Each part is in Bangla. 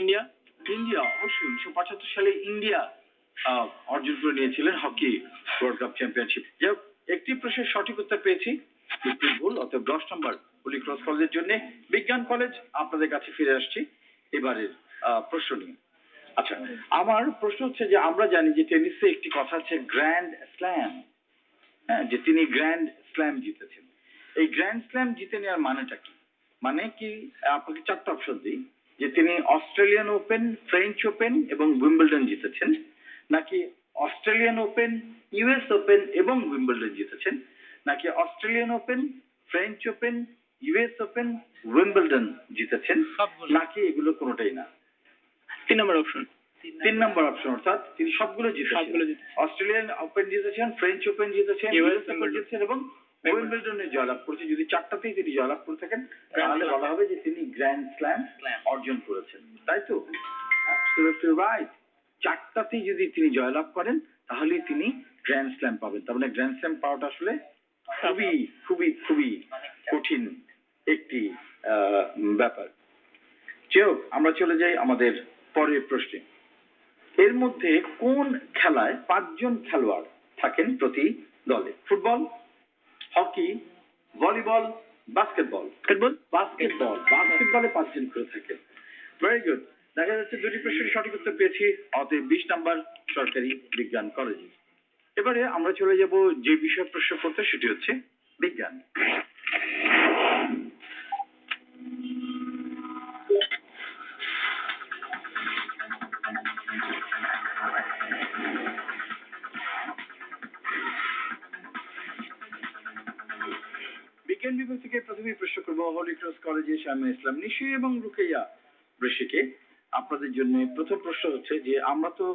ইন্ডিয়া। ইন্ডিয়া, অবশ্যই 1975 সালে ইন্ডিয়া অর্জন করে নিয়েছিলেন হকি ওয়ার্ল্ড কাপ চ্যাম্পিয়নশিপ। যাই হোক, একটি প্রশ্নের সঠিক উত্তর পেয়েছি, একটি ভুল, অতএব 10 নম্বর হোলি ক্রস কলেজের জন্য। বিজ্ঞান কলেজ, আপনাদের কাছে ফিরে আসছি এবারের প্রশ্ন নিয়ে। আচ্ছা, আমার প্রশ্ন হচ্ছে যে আমরা জানি যে টেনিসে একটি কথা আছে গ্র্যান্ড স্ল্যাম, হ্যাঁ, যে তিনি গ্র্যান্ড স্ল্যাম জিতেছেন। এই গ্র্যান্ড স্ল্যাম জিতে নেওয়ার মানেটা কি? মানে কি, আপনাকে 4টা অপশন দিই, যে তিনি অস্ট্রেলিয়ান ওপেন, ফ্রেঞ্চ ওপেন এবং উইম্বলডন জিতেছেন, নাকি অস্ট্রেলিয়ান ওপেন, ইউএস ওপেন এবং উইম্বলডন জিতেছেন, নাকি Australian open, French open, US open, Wimbledon জিতেছেন, নাকি এগুলো কোনোটাই না? 3 নম্বর অপশন। 3 নম্বর অপশন, অর্থাৎ তিনি সবগুলো জিতেছেন। অস্ট্রেলিয়ান ওপেন জিতেছেন, ফ্রেঞ্চ ওপেন জিতেছেন, ইউএস ওপেন জিতেছেন এবং উইম্বলডনে জয়লাভ করেছেন। যদি 4টাতেই তিনি জয়লাভ করে থাকেন তাহলে বলা হবে যে তিনি গ্র্যান্ড স্ল্যাম অর্জন করেছেন, তাই তো? Absolutely right. 4টাতেই যদি তিনি জয়লাভ করেন তাহলেই তিনি গ্র্যান্ড স্ল্যাম পাবেন। তার মানে গ্র্যান্ড স্ল্যাম পাওয়াটা আসলে খুবই খুবই খুবই কঠিন একটি ব্যাপার। যাই হোক, আমরা চলে যাই আমাদের পরের প্রশ্নে। এর মধ্যে কোন খেলায় 5 জন খেলোয়াড় থাকেন প্রতি দলে? Football, hockey, volleyball, basketball? বাস্কেটবলে 5 জন করে থাকেন। Very good. দেখা যাচ্ছে দুটি প্রশ্নের সঠিক উত্তর পেয়েছি, অতএব 20 নম্বর সরকারি বিজ্ঞান কলেজে। এবারে আমরা চলে যাব যে বিষয় প্রশ্ন করতে, সেটি হচ্ছে বিজ্ঞান। বিজ্ঞান বিভাগ থেকে প্রথমেই প্রশ্ন করবো হোলি ক্রস কলেজে শামীম ইসলাম নিশি এবং রুকাইয়া বৃষ্টিকে। আপনাদের জন্য প্রথম প্রশ্ন হচ্ছে যে আমরা তো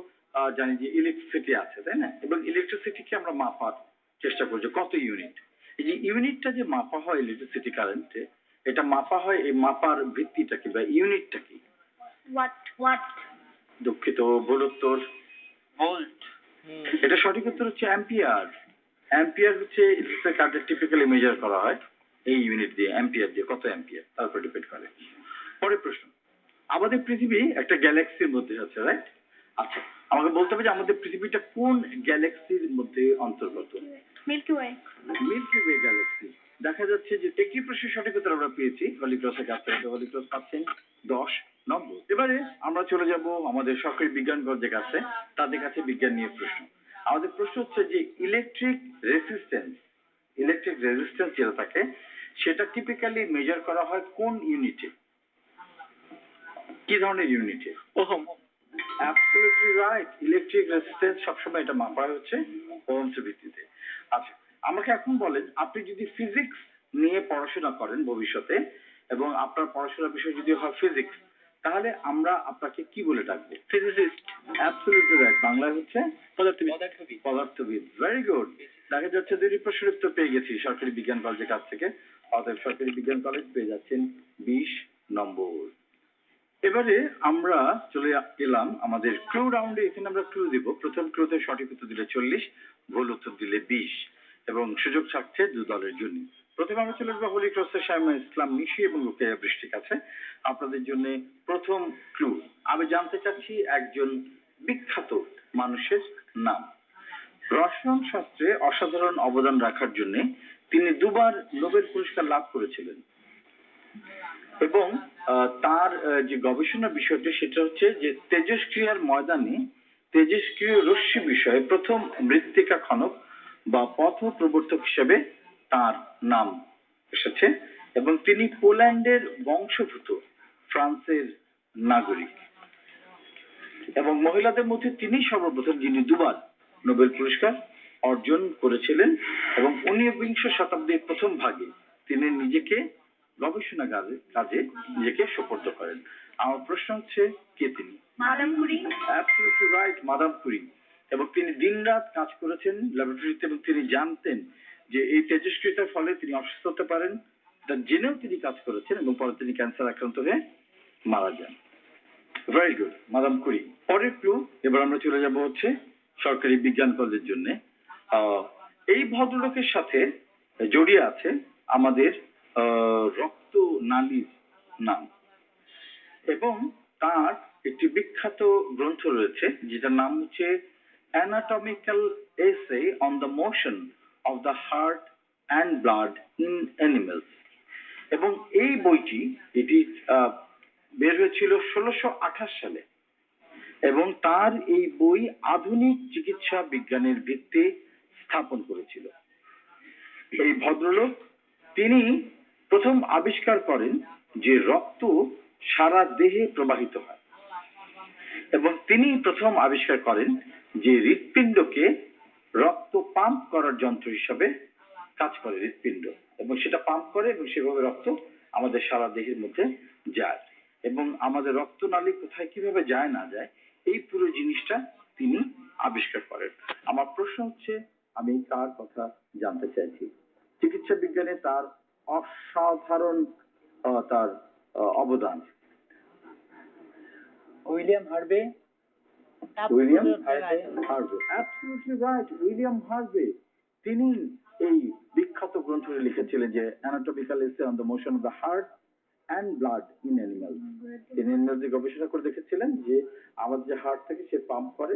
জানি যে ইলেকট্রিসিটি আছে, তাই না? এবং ইলেকট্রিসিটিকে আমরা মাপার চেষ্টা করছি কত ইউনিট। এই যে ইউনিটটা যে মাপা হয় ইলেকট্রিসিটি কারেন্টে, এটা মাপা হয়, এই মাপার ভিত্তিটা কি বা ইউনিটটা কি? ওয়াট। দুঃখিত, ভুল উত্তর ভোল্ট। এটা সঠিক উত্তর হচ্ছে অ্যাম্পিয়ার। অ্যাম্পিয়ার হচ্ছে ইলেকট্রিক কারেন্ট টিপিক্যালি মেজার করা হয় এই ইউনিট দিয়ে, অ্যাম্পিয়ার দিয়ে, কত অ্যাম্পিয়ার তার উপর ডিপেন্ড করে। পরের প্রশ্ন, আমাদের পৃথিবী একটা গ্যালাক্সির মধ্যে আছে, রাইট? আচ্ছা, আমাকে বলতে হবে যে আমাদের পৃথিবীটা কোন গ্যালাক্সির মধ্যে অন্তর্গত? Milky way. Milky way galaxy. দেখা যাচ্ছে যে একটি প্রশ্নের সঠিক উত্তর আমরা পেয়েছি হলি ক্রসের কাছ থেকে। হলি ক্রস পাচ্ছেন 10 নম্বর। এবারে আমরা চলে যাব আমাদের সরকারি বিজ্ঞান কলেজের কাছে, তাদের কাছে বিজ্ঞান নিয়ে প্রশ্ন। আমাদের প্রশ্ন হচ্ছে যে ইলেকট্রিক রেজিস্ট্যান্স যেটা থাকে সেটা টিপিক্যালি মেজার করা হয় কোন ইউনিটে? কি ধরনের ইউনিটে? Ohm. Absolutely right. Electric resistance সবসময় এটা মাপা হয় হচ্ছে ওহমসের ভিত্তিতে। আচ্ছা, আমাকে এখন বলেন, আপনি যদি ফিজিক্স নিয়ে পড়াশোনা করেন ভবিষ্যতে এবং আপনার পড়াশোনার বিষয় যদি হয় ফিজিক্স, তাহলে আমরা আপনাকে কি বলে ডাকবো? ফিজিসিস্ট। Absolutely right. বাংলায় হচ্ছে পদার্থবিদ। পদার্থবিদ। Very good. দেখা যাচ্ছে দুটি প্রশ্নের উত্তর পেয়ে গেছি সরকারি বিজ্ঞান কলেজের কাছ থেকে, অতএব সরকারি বিজ্ঞান কলেজ পেয়ে যাচ্ছেন 20 নম্বর। এবারে আমরা চলে এলাম আমাদের ক্লু রাউন্ডে। এখানে আমরা ক্লু দিব। প্রথম ক্লুতে সঠিক উত্তর দিলে 40, ভুল উত্তর দিলে 20 এবং সুযোগ থাকছে 2 দলের জন্য। প্রথমে আমরা চলে যাবো হোলি ক্রসের শামীম ইসলাম নিশি এবং রুকাইয়া বৃষ্টির কাছে। আপনাদের জন্য প্রথম ক্লু, আমি জানতে চাচ্ছি একজন বিখ্যাত মানুষের নাম। রসায়ন শাস্ত্রে অসাধারণ অবদান রাখার জন্য তিনি 2বার নোবেল পুরস্কার লাভ করেছিলেন এবং তার যে গবেষণা বিষয়টি সেটা হচ্ছে যে তেজস্ক্রিয়ার ময়দানে তেজস্ক্রিয় রশ্মি বিষয়ে প্রথম মৃত্তিকা খনক বা পথ প্রবর্তক হিসেবে তার নাম এসেছে এবং তিনি পোল্যান্ডের বংশোদ্ভূত, ফ্রান্সের নাগরিক এবং মহিলাদের মধ্যে তিনি সর্বপ্রথম যিনি 2বার নোবেল পুরস্কার অর্জন করেছিলেন এবং 19বিংশ শতাব্দীর প্রথম ভাগে তিনি নিজেকে গবেষণা কাজে নিজেকে সোপর্দ করেন। আমার প্রশ্ন হচ্ছে কে তিনি? Madame Curie. Absolutely right, Madame Curie. এবং তিনি দিনরাত কাজ করেছেন ল্যাবরেটরিতে এবং তিনি জানতেন যে এই তেজস্ক্রিয়তার ফলে তিনি অসুস্থ হতে পারেন, তা জেনেও তিনি কাজ করেছেন এবং পরে তিনি ক্যান্সার আক্রান্ত হয়ে মারা যান। Very good, Madame Curie. পরের ক্লু, এবার আমরা চলে যাব হচ্ছে সরকারি বিজ্ঞান কলেজের জন্য। এই ভদ্রলোকের সাথে জড়িয়ে আছে আমাদের রক্ত নালীর নাম এবং তার একটি বিখ্যাত গ্রন্থ রয়েছে যেটার নাম হচ্ছে anatomical essay on the motion of the heart and blood in animals. এবং এই বইটি এটি বের হয়েছিল 1628 সালে এবং তার এই বই আধুনিক চিকিৎসা বিজ্ঞানের ভিত্তি স্থাপন করেছিল। এই ভদ্রলোক তিনি প্রথম আবিষ্কার করেন যে রক্ত সারা দেহে প্রবাহিত হয় এবং তিনি প্রথম আবিষ্কার করেন যে হৃৎপিণ্ডকে রক্ত পাম্প করার যন্ত্র হিসাবে কাজ করে হৃৎপিণ্ড, এবং সেটা পাম্প করে এবং সেভাবে রক্ত আমাদের সারা দেহের মধ্যে যায় এবং আমাদের রক্তনালী কোথায় কিভাবে যায় না যায় এই পুরো জিনিসটা তিনি আবিষ্কার করেন। আমার প্রশ্ন হচ্ছে, আমি কার কথা জানতে চাইছি? চিকিৎসা বিজ্ঞানে তার অসাধারণ তার অবদান। William Harvey. William Harvey, absolutely right, William Harvey. তিনি এই বিখ্যাত গ্রন্থটি লিখেছিলেন যে anatomical essay on the motion of the heart and blood in animals. তিনি এনার্জি গবেষণা করে দেখেছিলেন যে আমাদের যে হার্ট থেকে সে পাম্প করে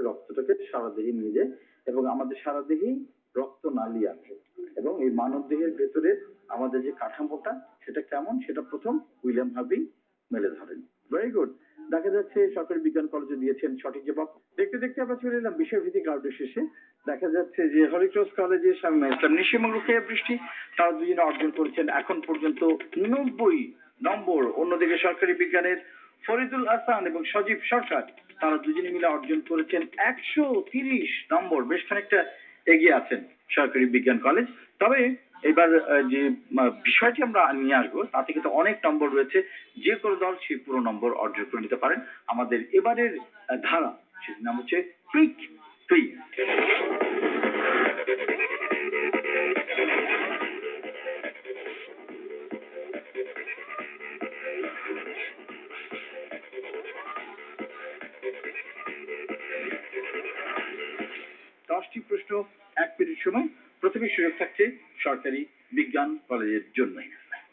রক্তটাকে সারা দেহে নিয়ে যায় এবং আমাদের সারা দেহেই রক্ত নালী আছে এবং এই মানব দেহের ভেতরে আমাদের যে কাঠামোটা সেটা কেমন সেটা প্রথম উইলিয়াম হার্ভে মেলে ধরেন। Very good. দেখা যাচ্ছে সরকারি বিজ্ঞান কলেজে দিয়েছেন সঠিক জবাব। দেখতে দেখতে আমরা চলে এলাম বিষয়ভিত্তিক রাউন্ডের শেষে। দেখা যাচ্ছে যে হলিক্রস কলেজের সামনে ইসলাম নিশি এবং রুকেয়া বৃষ্টি তারা দুজনে অর্জন করেছেন এখন পর্যন্ত 90 নম্বর। অন্যদিকে সরকারি বিজ্ঞানের ফরিদুল হাসান এবং সজীব সরকার তারা দুজনে মিলে অর্জন করেছেন 130 নম্বর। বেশ খানিকটা এগিয়ে আছেন সরকারি বিজ্ঞান কলেজ। তবে এবার যে বিষয়টি আমরা নিয়ে আসবো তাতে কিন্তু অনেক নম্বর রয়েছে, যে কোনো দল সেই পুরো নম্বর অর্জন করে নিতে পারেন। আমাদের এবারের ধারা সেটির নাম হচ্ছে কুইক কুইজ। 10টি প্রশ্ন 1 মিনিট সময়। প্রথমে সুযোগ থাকছে সরকারি বিজ্ঞান কলেজের জন্য।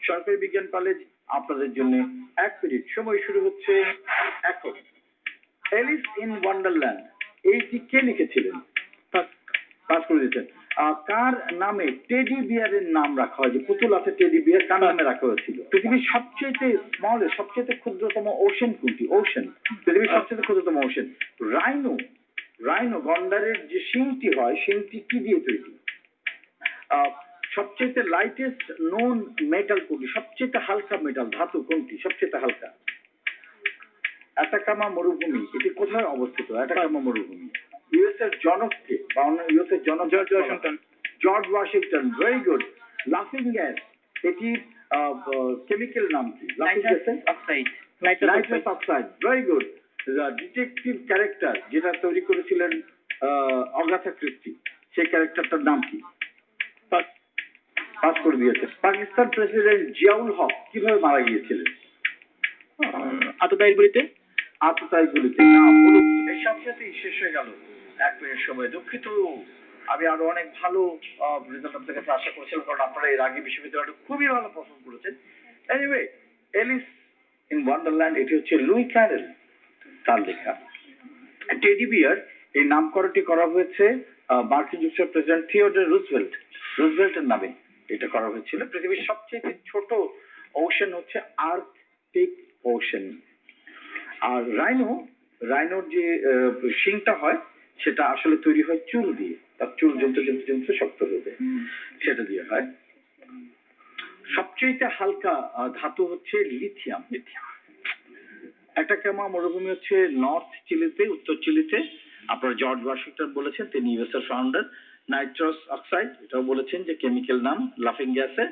সরকারি বিজ্ঞান কলেজ আপনাদের জন্য 1 মিনিট সময় শুরু হচ্ছে এখন। এলিস ইন ওয়ান্ডারল্যান্ড এইটি কে লিখেছিলেন? পাস করে দিয়েছেন। কার নামে টেডি বিয়ারের নাম রাখা হয়? যে পুতুল আছে টেডি বিয়ার, কার নামে রাখা হয়েছিল? পৃথিবীর সবচেয়ে স্মল সবচেয়ে ক্ষুদ্রতম ওশেন কোনটি? ওশেন, পৃথিবীর সবচেয়ে ক্ষুদ্রতম ওশেন। রাইনো, রাইনো গন্ডারের যে শিংটি হয় শিংটি কি দিয়ে তৈরি? সবচেয়ে লাইটেস্ট নোন মেটাল কোনটি? সবচেয়ে হালকা মেটাল ধাতু কোনটি সবচেয়ে হালকা? অ্যাটাকামা মরুভূমি এটি কোথায় অবস্থিত? অ্যাটাকামা মরুভূমি। ইউএস এর জনক কে বা ইউএস এর জনক? George Washington. Very good. লাফিং গ্যাস এটি কেমিক্যাল নাম কি? লাফিং গ্যাসের oxide. Nitrous oxide. Very good. Detective character যেটা তৈরি করেছিলেন অগাথা ক্রিস্টি, সেই ক্যারেক্টারটার নাম কি? পাস করে দিয়েছে। পাকিস্তান প্রেসিডেন্ট জিয়াউল হক কিভাবে মারা গিয়েছিলেন? আততায়ীর গুলিতে। আততায়ী গুলিতে। না, বলুন। এর সাথেই শেষ হয়ে গেল 1 মিনিট সময়। দুঃখিত, আমি আরো অনেক ভালো রেজাল্ট আপনাদের কাছে আশা করছিলাম, কারণ আপনারা এর আগে বিশ্ববিদ্যালয়টা খুবই ভালো পারফর্ম করেছেন। এনিওয়ে, এলিস ইন ওয়ান্ডারল্যান্ড এটি হচ্ছে লুই ক্যারেল তার লেখা। টেডি বিয়ার এই নামকরণটি করা হয়েছে মার্কিন যুক্তরাষ্ট্রের প্রেসিডেন্ট থিওডোর রুজভেল্টের নামে এটা করা হয়েছিল। পৃথিবীর সবচেয়ে ছোট ওশেন হচ্ছে আর্কটিক ওশেন। আর রাইনোর যে শিংটা হয় সেটা আসলে তৈরি হয় চুল দিয়ে, তার চুল জমতে জমতে জমতে শক্ত হয়ে যায়, সেটা দিয়ে হয়। সবচেয়ে হালকা ধাতু হচ্ছে লিথিয়াম। অ্যাটাকামা মরুভূমি হচ্ছে নর্থ চিলিতে, উত্তর চিলিতে। আপনারা জর্জ ওয়াশিংটন বলেছেন, তিনি ইউএস এর ফাউন্ডার। নাইট্রাস অক্সাইড এটাও বলেছেন যে কেমিক্যাল নাম লাফিং গ্যাসের।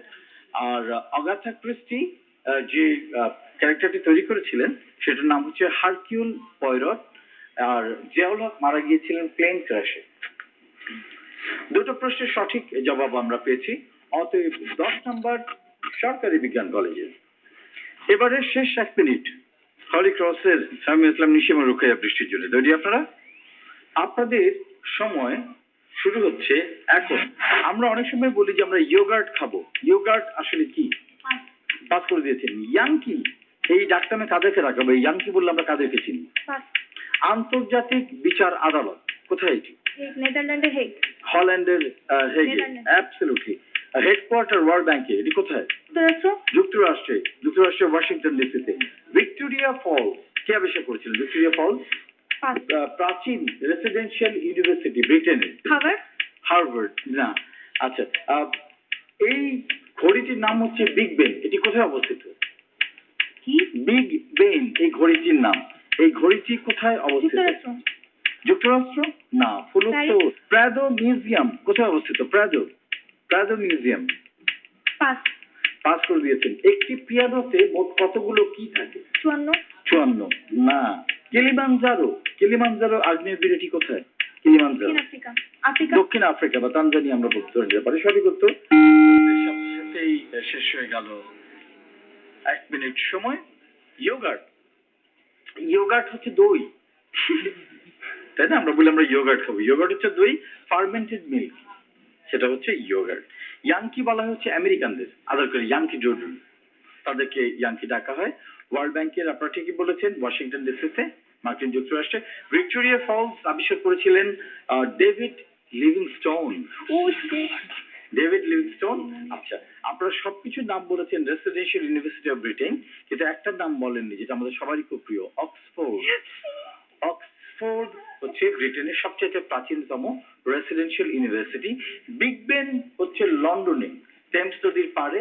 আর অগাথা ক্রিস্টি যে ক্যারেক্টারটি তৈরি করেছিলেন সেটার নাম হচ্ছে হারকিউল পয়রট। আর জিয়াউল হক মারা গিয়েছিলেন প্লেন ক্র্যাশে। দুটো প্রশ্নের সঠিক জবাব আমরা পেয়েছি, অতএব 10 নম্বর সরকারি বিজ্ঞান কলেজের। এবারে শেষ 1 মিনিট হলিক্রসের সামি ইসলাম নিশি এবং রুকেয়া বৃষ্টির জন্য তৈরি আপনারা? আপনাদের সময় শুরু হচ্ছে এখন। আমরা অনেক সময় বলি যে আমরা ইয়োগার্ট খাবো। ইয়োগার্ট আসলে কি? পাস করে দিয়েছেন। ইয়াংকি, এই ডাকনামে কাদেরকে রাখাবো? এই ইয়াংকি বললে আমরা কাদেরকে চিনি? পাস। আন্তর্জাতিক বিচার আদালত কোথায় এটি? নেদারল্যান্ডে হেগ। হল্যান্ডের হেগে। নেদারল্যান্ড। অ্যাবসলিউটলি। হেডকোয়ার্টার ওয়ার্ল্ড ব্যাংকে এটি কোথায়? যুক্তরাষ্ট্র। যুক্তরাষ্ট্রের ওয়াশিংটন ডিসিতে। ভিক্টোরিয়া ফলস কে আবিষ্কার করেছিলেন? ভিক্টোরিয়া ফলস পাস। প্রাচীন রেসিডেন্সিয়াল ইউনিভার্সিটি ব্রিটেনের। হার্ভার্ড। হার্ভার্ড না। আচ্ছা, এই ঘড়িটির নাম হচ্ছে বিগ বেন, এটি কোথায় অবস্থিত? কি? বিগ বেন এই ঘড়িটির নাম। এই ঘড়িটি কোথায় অবস্থিত? যুক্তরাষ্ট্র। যুক্তরাষ্ট্র না, ফুল উত্তর প্রাদো মিউজিয়াম কোথায় অবস্থিত? প্রাদো মিউজিয়াম। পাস। পাস করে দিয়েছেন। একটি পিয়ানোতে মোট কতগুলো কি থাকে? 54। 54 না। কিলিমানজারো আগ্নেয়গিরি এটি কোথায়? কিলিমানজারো দক্ষিণ আফ্রিকা। আফ্রিকা। দক্ষিণ আফ্রিকা বা তানজানিয়া আমরা বলতে ধরে পারি। সঠিক উত্তর। সাথেই শেষ হয়ে গেল 1 মিনিট সময়। ইয়োগার্ট হচ্ছে দই, তাই না? আমরা বলি আমরা ইয়োগার্ট খাবো। ইয়োগার্ট হচ্ছে দই, ফার্মেন্টেড মিল্ক, সেটা হচ্ছে ইয়োগার্ট। ইয়াংকি বলা হচ্ছে আমেরিকানদের, আদর করে ইয়াংকি জোডুল, তাদেরকে ইয়াংকি ডাকা হয়। ওয়ার্ল্ড ব্যাংকের আপনারা ঠিকই বলেছেন ওয়াশিংটন ডিসিতে, মার্কিন যুক্তরাষ্ট্রে। ভিক্টোরিয়া ফলস আবিষ্কার করেছিলেন ডেভিড লিভিংস্টোন। ও শিট। David Livingstone. আচ্ছা, আপনারা সবকিছু নাম বলেছেন রেসিডেন্সিয়াল ইউনিভার্সিটি অফ ব্রিটেন, কিন্তু একটা নাম বলেননি যেটা আমাদের সবারই খুব প্রিয়, অক্সফোর্ড। অক্সফোর্ড হচ্ছে ব্রিটেনের সবচেয়ে প্রাচীনতম রেসিডেন্সিয়াল ইউনিভার্সিটি। বিগ বেন হচ্ছে লন্ডনে, টেমস নদীর পাড়ে।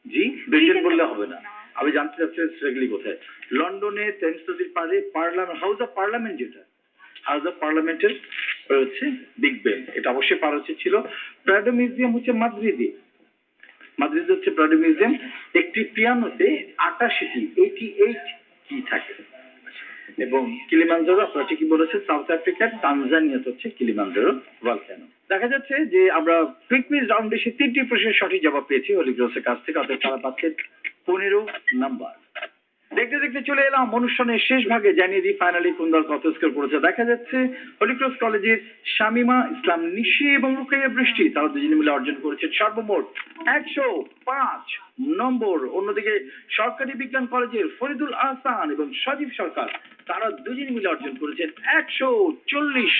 জি, ব্রিটেন বললে হবে না, আমি জানতে চাচ্ছি সেগুলি কোথায়। লন্ডনে টেমস নদীর পাড়ে হাউস অফ পার্লামেন্ট, যেটা হাউস অফ পার্লামেন্টের হচ্ছে বিগ বেন, এটা অবশ্যই পার হচ্ছে ছিল। প্রাডো মিউজিয়াম হচ্ছে মাদ্রিদে হচ্ছে প্রাডো মিউজিয়াম। একটি পিয়ানোতে 88 কি থাকে। এবং কিলিমানজারো আপনারা ঠিকই বলেছেন, সাউথ আফ্রিকার তানজানিয়াতে হচ্ছে কিলিমানজারো ভলক্যানো। দেখা যাচ্ছে যে আমরা কুইক কুইজ রাউন্ডে সে 3টি প্রশ্নের সঠিক জবাব পেয়েছি হলিক্রসের কাছ থেকে, অর্থাৎ তারা পাচ্ছে 15 নাম্বার। দেখতে দেখতে চলে এলাম অনুষ্ঠানের শেষ ভাগে, জানিয়ে দিই ফাইনালি কোন দল কত স্কোর করেছে। দেখা যাচ্ছে হলিক্রস কলেজের শামিমা ইসলাম নিশি এবং রুকাইয়া বৃষ্টি, তারা দুজনে মিলে অর্জন করেছে সর্বমোট 105 নম্বর। অন্যদিকে সরকারি বিজ্ঞান কলেজের ফরিদুল আহসান এবং সজীব সরকার, তারা দুজনে মিলে অর্জন করেছেন 140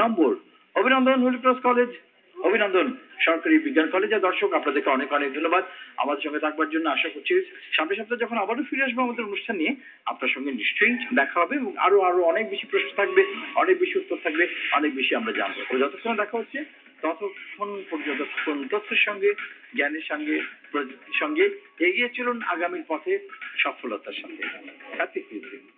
নম্বর। অভিনন্দন হলিক্রস কলেজ, অভিনন্দন সরকারি বিজ্ঞান কলেজের। দর্শক আপনাদেরকে অনেক অনেক ধন্যবাদ আমাদের সঙ্গে থাকবার জন্য। আশা করছি সামনের সপ্তাহে যখন আবারও ফিরে আসবো আমাদের অনুষ্ঠান নিয়ে, আপনার সঙ্গে নিশ্চয়ই দেখা হবে এবং আরো অনেক বেশি প্রশ্ন থাকবে, অনেক বেশি উত্তর থাকবে, অনেক বেশি আমরা জানবো। তো যতক্ষণ দেখা হচ্ছে ততক্ষণ পর্যন্ত তথ্যের সঙ্গে, জ্ঞানের সঙ্গে এগিয়ে চলুন আগামীর পথে সফলতার সাথে। Happy Christmas.